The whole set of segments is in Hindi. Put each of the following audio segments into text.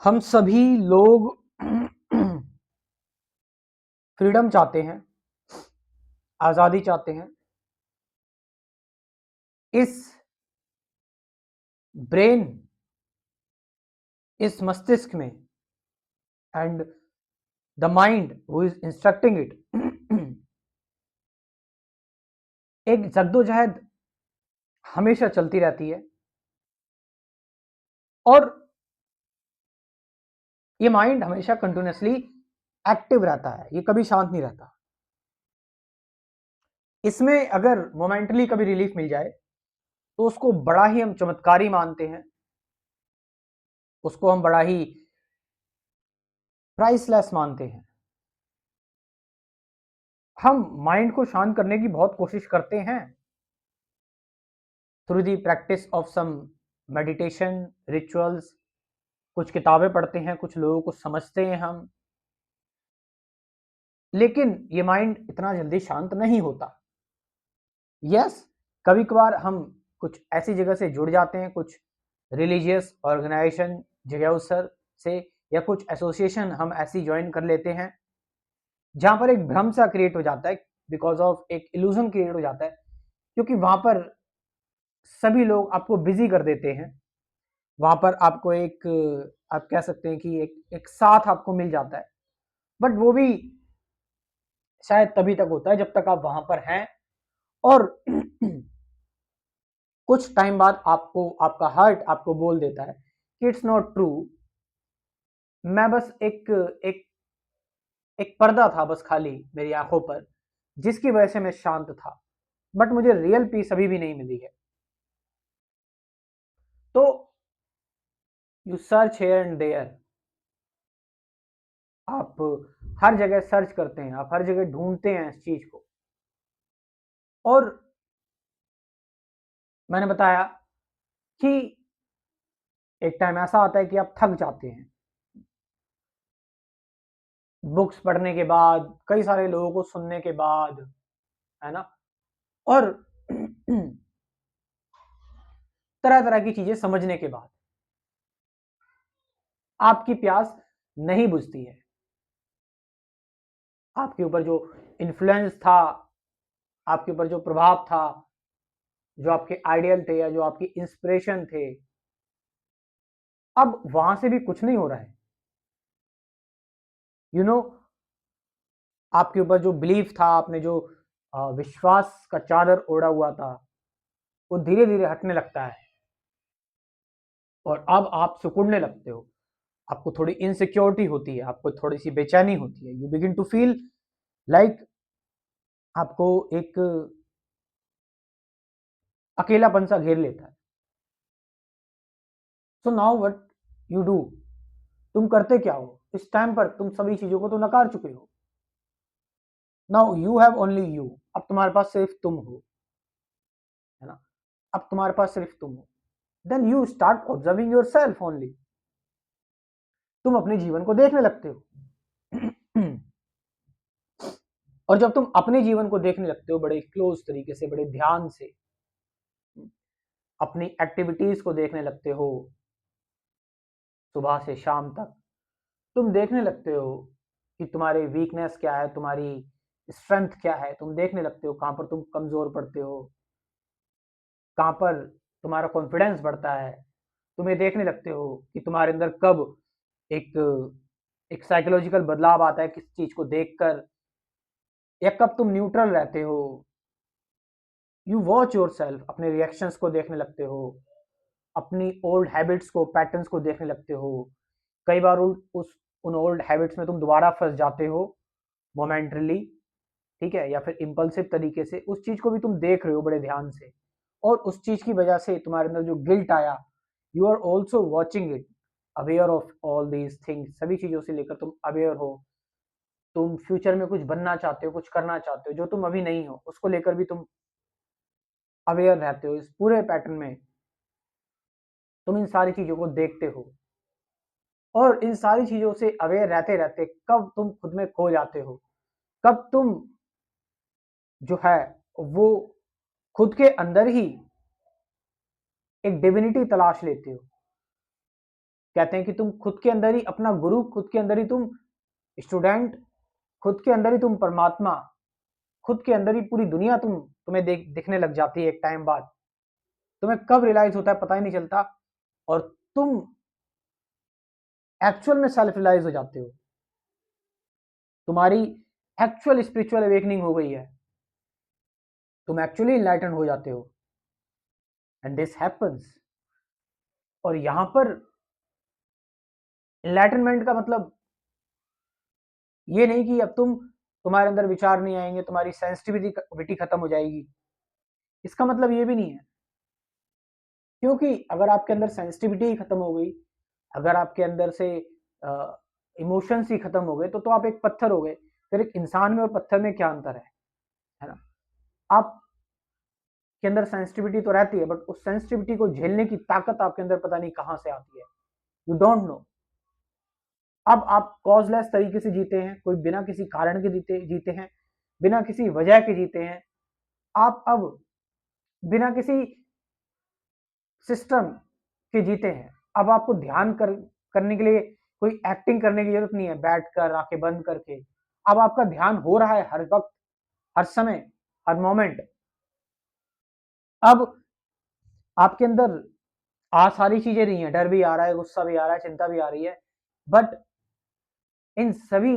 हम सभी लोग फ्रीडम चाहते हैं, आज़ादी चाहते हैं। इस ब्रेन, इस मस्तिष्क में and the mind who is instructing it एक जद्दोजहद हमेशा चलती रहती है और ये माइंड हमेशा कंटिन्यूसली एक्टिव रहता है, ये कभी शांत नहीं रहता। इसमें अगर मोमेंटली कभी रिलीफ मिल जाए तो उसको बड़ा ही हम चमत्कारी मानते हैं, उसको हम बड़ा ही प्राइसलेस मानते हैं। हम माइंड को शांत करने की बहुत कोशिश करते हैं through the practice of some meditation rituals. कुछ किताबें पढ़ते हैं, कुछ लोगों को समझते हैं हम, लेकिन ये माइंड इतना जल्दी शांत नहीं होता। यस, कभी कभार हम कुछ ऐसी जगह से जुड़ जाते हैं, कुछ रिलीजियस ऑर्गेनाइजेशन जगह से, या कुछ एसोसिएशन हम ऐसी ज्वाइन कर लेते हैं जहां पर एक भ्रम सा क्रिएट हो जाता है, बिकॉज ऑफ एक इल्यूजन क्रिएट हो जाता है, क्योंकि वहां पर सभी लोग आपको बिजी कर देते हैं। वहां पर आपको एक, आप कह सकते हैं कि एक साथ आपको मिल जाता है, बट वो भी शायद तभी तक होता है जब तक आप वहां पर हैं। और कुछ टाइम बाद आपको आपका हार्ट आपको बोल देता है कि इट्स नॉट ट्रू, मैं बस एक एक पर्दा था बस खाली मेरी आंखों पर, जिसकी वजह से मैं शांत था, बट मुझे रियल पीस अभी भी नहीं मिली है। तो you search here and there, आप हर जगह सर्च करते हैं, आप हर जगह ढूंढते हैं इस चीज को। और मैंने बताया कि एक टाइम ऐसा आता है कि आप थक जाते हैं बुक्स पढ़ने के बाद, कई सारे लोगों को सुनने के बाद, है ना, और तरह तरह की चीजें समझने के बाद आपकी प्यास नहीं बुझती है। आपके ऊपर जो इन्फ्लुएंस था, आपके ऊपर जो प्रभाव था, जो आपके आइडियल थे या जो आपकी इंस्पिरेशन थे, अब वहां से भी कुछ नहीं हो रहा है। यू नो, आपके ऊपर जो बिलीफ था, आपने जो विश्वास का चादर ओढ़ा हुआ था, वो धीरे धीरे हटने लगता है और अब आप सिकुड़ने लगते हो। आपको थोड़ी इनसिक्योरिटी होती है, आपको थोड़ी सी बेचैनी होती है, you begin to feel like आपको एक अकेलापन सा घेर लेता है। So now what you do, तुम करते क्या हो इस टाइम पर? तुम सभी चीजों को तो नकार चुके हो। Now you have only you, अब तुम्हारे पास सिर्फ तुम हो, है ना, अब तुम्हारे पास सिर्फ तुम हो। Then you start observing yourself only, तुम अपने जीवन को देखने लगते हो। और जब तुम अपने जीवन को देखने लगते हो बड़े क्लोज तरीके से, बड़े ध्यान से, अपनी एक्टिविटीज को देखने लगते हो, सुबह से शाम तक तुम देखने लगते हो कि तुम्हारी वीकनेस क्या है, तुम्हारी स्ट्रेंथ क्या है, तुम देखने लगते हो कहां पर तुम कमजोर पड़ते हो, कहां पर तुम्हारा कॉन्फिडेंस बढ़ता है। तुम्हें देखने लगते हो कि तुम्हारे अंदर कब एक एक साइकोलॉजिकल बदलाव आता है किसी चीज को देखकर, या कब तुम न्यूट्रल रहते हो। यू वॉच योर सेल्फ, अपने रिएक्शंस को देखने लगते हो, अपनी ओल्ड हैबिट्स को, पैटर्न्स को देखने लगते हो। कई बार उस उन ओल्ड हैबिट्स में तुम दोबारा फंस जाते हो मोमेंटरली, ठीक है, या फिर इम्पल्सिव तरीके से उस चीज को भी तुम देख रहे हो बड़े ध्यान से, और उस चीज की वजह से तुम्हारे अंदर जो गिल्ट आया, you are also watching it, aware of all these things, सभी चीजों से लेकर तुम अवेयर हो। तुम फ्यूचर में कुछ बनना चाहते हो, कुछ करना चाहते हो जो तुम अभी नहीं हो, उसको लेकर भी तुम अवेयर रहते हो। इस पूरे पैटर्न में तुम इन सारी चीजों को देखते हो, और इन सारी चीजों से अवेयर रहते रहते कब तुम खुद में खो जाते हो, कब तुम जो है वो खुद के अंदर ही एक डिविनिटी तलाश लेते हो कहते हैं कि तुम खुद के अंदर ही अपना गुरु, खुद के अंदर ही तुम स्टूडेंट, खुद के अंदर ही तुम परमात्मा, खुद के अंदर ही पूरी दुनिया तुम्हें दिखने लग जाती है एक टाइम बाद। तुम्हें कब रियलाइज होता है पता ही नहीं चलता, और तुम एक्चुअल में सेल्फ रियलाइज हो जाते हो। तुम्हारी एक्चुअल स्पिरिचुअल अवेकनिंग हो गई है, तुम एक्चुअली इनलाइटन हो जाते हो, एंड दिस हैपेंस। और यहां पर इनलाइटनमेंट का मतलब ये नहीं कि अब तुम्हारे अंदर विचार नहीं आएंगे, तुम्हारी सेंसिटिविटी खत्म हो जाएगी, इसका मतलब ये भी नहीं है। क्योंकि अगर आपके अंदर सेंसिटिविटी ही खत्म हो गई, अगर आपके अंदर से इमोशंस ही खत्म हो गए, तो आप एक पत्थर हो गए। फिर एक इंसान में और पत्थर में क्या अंतर है ना? आप के अंदर सेंसिटिविटी तो रहती है, बट उस सेंसिटिविटी को झेलने की ताकत आपके अंदर पता नहीं कहां से आती है, यू डोंट नो। अब आप कॉजलेस तरीके से जीते हैं, कोई बिना किसी कारण के जीते हैं, बिना किसी वजह के जीते हैं। आप अब बिना किसी सिस्टम के जीते हैं। अब आपको ध्यान करने के लिए कोई एक्टिंग करने की जरूरत नहीं है, बैठकर आंखें बंद करके। अब आपका ध्यान हो रहा है हर वक्त, हर समय, हर मोमेंट। अब आपके अंदर सारी चीजें नहीं है, डर भी आ रहा है, गुस्सा भी आ रहा है, चिंता भी आ रही है, बट इन सभी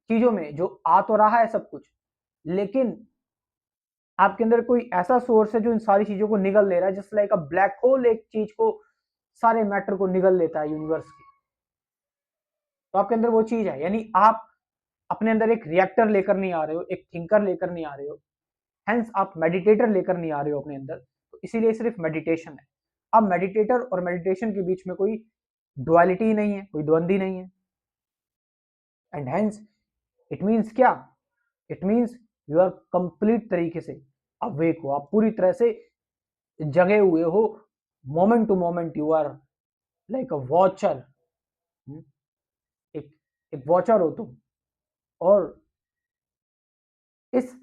चीजों में जो आ तो रहा है सब कुछ, लेकिन आपके अंदर कोई ऐसा सोर्स है जो इन सारी चीजों को निगल ले रहा है, जस्ट लाइक अ ब्लैक होल एक चीज को, सारे मैटर को निगल लेता है यूनिवर्स की। तो आपके अंदर वो चीज है, यानी आप अपने अंदर एक रिएक्टर लेकर नहीं आ रहे हो, एक थिंकर लेकर नहीं आ रहे हो, हेंस आप मेडिटेटर लेकर नहीं आ रहे हो अपने अंदर। तो इसीलिए सिर्फ मेडिटेशन है। अब मेडिटेटर और मेडिटेशन के बीच में कोई डुअलिटी नहीं है, कोई द्वंद्व नहीं है, एंड हेंस इट मीन्स क्या, it means you are complete तरीके से अवेक हो, आप पूरी तरह से जगे हुए हो। Moment to moment you are like a watcher, एक एक वॉचर हो तुम। और इस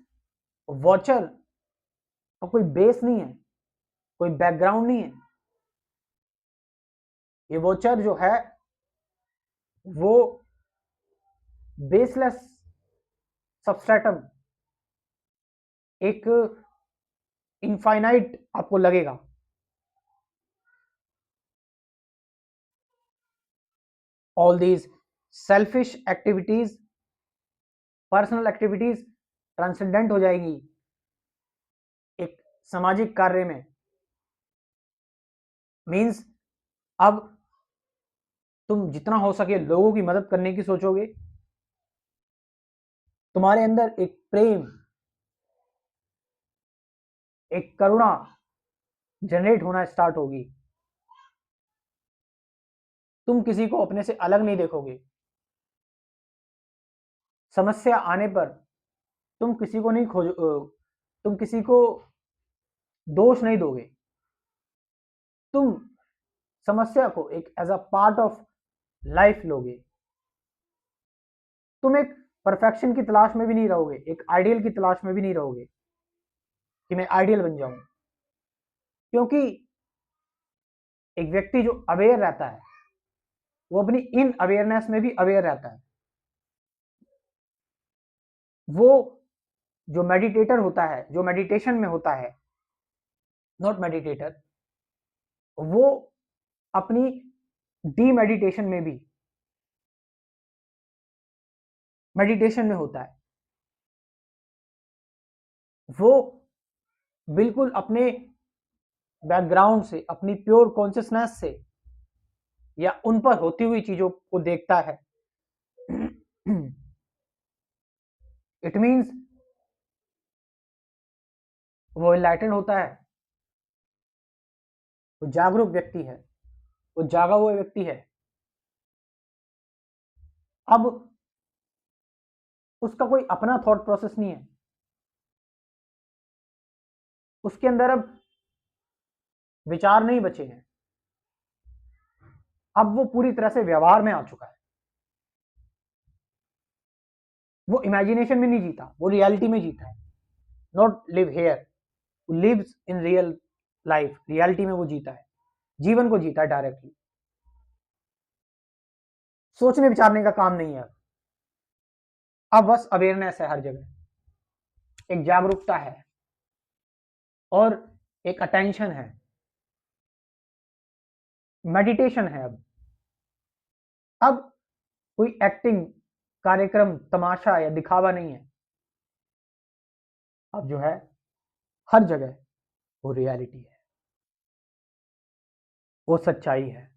वॉचर का कोई बेस नहीं है, कोई बैकग्राउंड नहीं है। ये वॉचर जो है वो बेसलेस सबस्ट्रेटम, एक इनफाइनाइट आपको लगेगा। All these selfish activities, personal activities transcendent हो जाएगी एक सामाजिक कार्य में। मीन्स अब तुम जितना हो सके लोगों की मदद करने की सोचोगे, तुम्हारे अंदर एक प्रेम, एक करुणा जनरेट होना स्टार्ट होगी। तुम किसी को अपने से अलग नहीं देखोगे। समस्या आने पर तुम किसी को नहीं तुम किसी को दोष नहीं दोगे। तुम समस्या को एक as a part of life लोगे। तुम एक परफेक्शन की तलाश में भी नहीं रहोगे, एक आइडियल की तलाश में भी नहीं रहोगे कि मैं आइडियल बन जाऊं। क्योंकि एक व्यक्ति जो अवेयर रहता है वो अपनी इन अवेयरनेस में भी अवेयर रहता है। वो जो मेडिटेटर होता है, जो मेडिटेशन में होता है, नॉट मेडिटेटर, वो अपनी डी मेडिटेशन में भी मेडिटेशन में होता है। वो बिल्कुल अपने बैकग्राउंड से, अपनी प्योर कॉन्शियसनेस से या उन पर होती हुई चीजों को देखता है। इट मीन्स वो इनलाइटेंड होता है, वो जागरूक व्यक्ति है, वो जागा हुआ व्यक्ति है। अब उसका कोई अपना थॉट प्रोसेस नहीं है, उसके अंदर अब विचार नहीं बचे हैं। अब वो पूरी तरह से व्यवहार में आ चुका है। वो इमेजिनेशन में नहीं जीता, वो रियलिटी में जीता है। Not live here, lives in real life, reality में वो जीता है, जीवन को जीता है डायरेक्टली। सोचने विचारने का काम नहीं है। अब बस अवेयरनेस है हर जगह, एक जागरूकता है और एक अटेंशन है, मेडिटेशन है। अब कोई एक्टिंग, कार्यक्रम, तमाशा या दिखावा नहीं है। अब जो है हर जगह वो रियलिटी है, वो सच्चाई है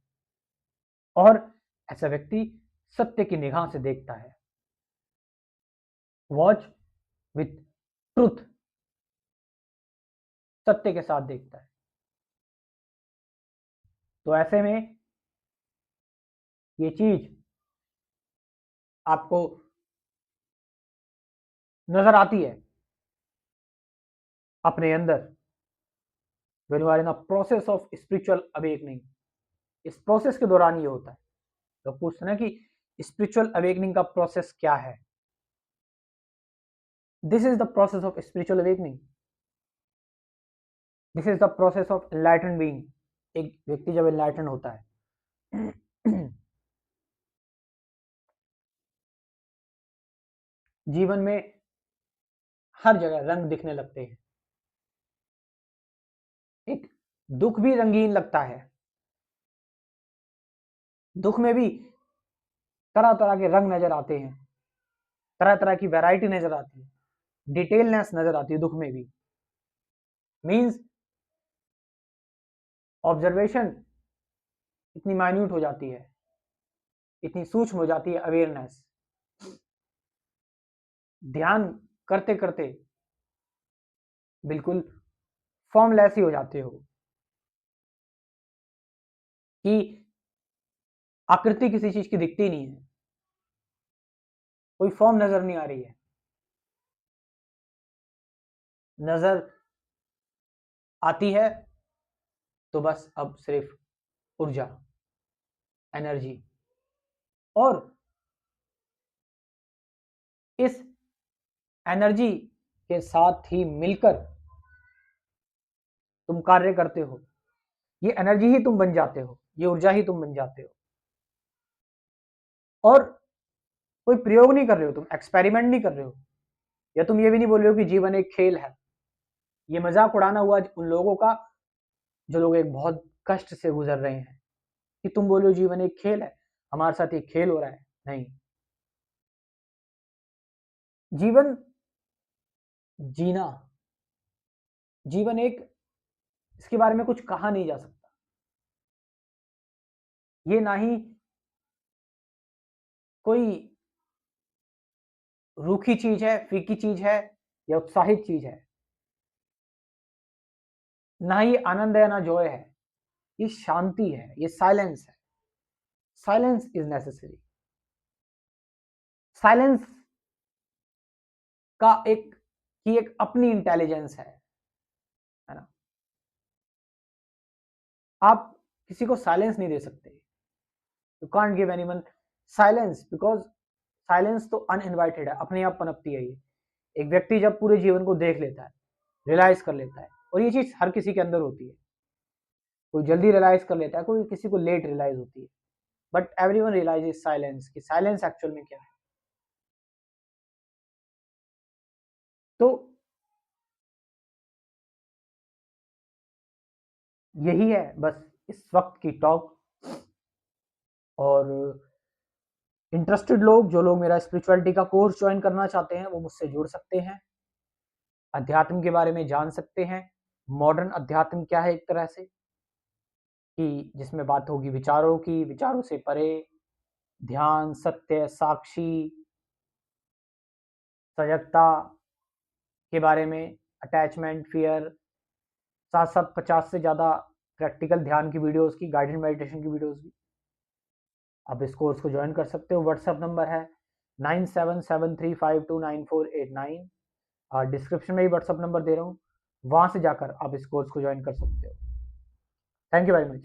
और ऐसा व्यक्ति सत्य की निगाह से देखता है। वॉच विथ ट्रुथ, सत्य के साथ देखता है। तो ऐसे में ये चीज आपको नजर आती है अपने अंदर, when you are in a process of spiritual awakening। इस प्रोसेस के दौरान ये होता है। तो पूछते ना कि स्पिरिचुअल अवेकनिंग का प्रोसेस क्या है। This is the process of spiritual awakening, this is the process of enlighten being. एक व्यक्ति जब एनलाइटन होता है जीवन में हर जगह रंग दिखने लगते हैं। एक दुख भी रंगीन लगता है, दुख में भी तरह तरह के रंग नजर आते हैं, तरह तरह की वैरायटी नजर आती है, डिटेलनेस नजर आती है दुख में भी। मींस ऑब्जर्वेशन इतनी माइन्यूट हो जाती है, इतनी सूक्ष्म हो जाती है अवेयरनेस। ध्यान करते करते बिल्कुल फॉर्मलेस ही हो जाते हो कि आकृति किसी चीज की दिखती नहीं है, कोई फॉर्म नजर नहीं आ रही है। नजर आती है तो बस अब सिर्फ ऊर्जा, एनर्जी, और इस एनर्जी के साथ ही मिलकर तुम कार्य करते हो। ये एनर्जी ही तुम बन जाते हो, ये ऊर्जा ही तुम बन जाते हो। और कोई प्रयोग नहीं कर रहे हो, तुम एक्सपेरिमेंट नहीं कर रहे हो, या तुम ये भी नहीं बोल रहे हो कि जीवन एक खेल है। ये मजाक उड़ाना हुआ उन लोगों का जो लोग एक बहुत कष्ट से गुजर रहे हैं कि तुम बोलो जीवन एक खेल है, हमारे साथ एक खेल हो रहा है। नहीं, जीवन जीना, जीवन एक, इसके बारे में कुछ कहा नहीं जा सकता। ये ना ही कोई रूखी चीज है, फीकी चीज है या उत्साहित चीज है, ना ही आनंद है ना जॉय है। ये शांति है, ये साइलेंस है। Silence is necessary. साइलेंस का एक की एक अपनी इंटेलिजेंस है ना। आप किसी को साइलेंस नहीं दे सकते। You can't give anyone silence, because silence तो अनइनवाइटेड है, अपने आप पनपती है। ये एक व्यक्ति जब पूरे जीवन को देख लेता है, रियलाइज कर लेता है, और ये चीज हर किसी के अंदर होती है। कोई जल्दी रियलाइज कर लेता है, कोई किसी को लेट रियलाइज होती है, बट एवरीवन रियलाइजेस साइलेंस, कि साइलेंस एक्चुअल में क्या है। तो यही है बस इस वक्त की टॉक। और इंटरेस्टेड लोग, जो लोग मेरा स्पिरिचुअलिटी का कोर्स ज्वाइन करना चाहते हैं, वो मुझसे जुड़ सकते हैं, अध्यात्म के बारे में जान सकते हैं। मॉडर्न अध्यात्म क्या है, एक तरह से कि जिसमें बात होगी विचारों की, विचारों से परे, ध्यान, सत्य, साक्षी, सजगता के बारे में, अटैचमेंट, फियर, साथ साथ 50 से ज़्यादा प्रैक्टिकल ध्यान की वीडियोस की, गाइडेड मेडिटेशन की वीडियोस भी। आप इस कोर्स को ज्वाइन कर सकते हो। व्हाट्सएप नंबर है 9773529489। डिस्क्रिप्शन में ही व्हाट्सएप नंबर दे रहा हूँ, वहाँ से जाकर आप इस कोर्स को ज्वाइन कर सकते हो। Thank you very much.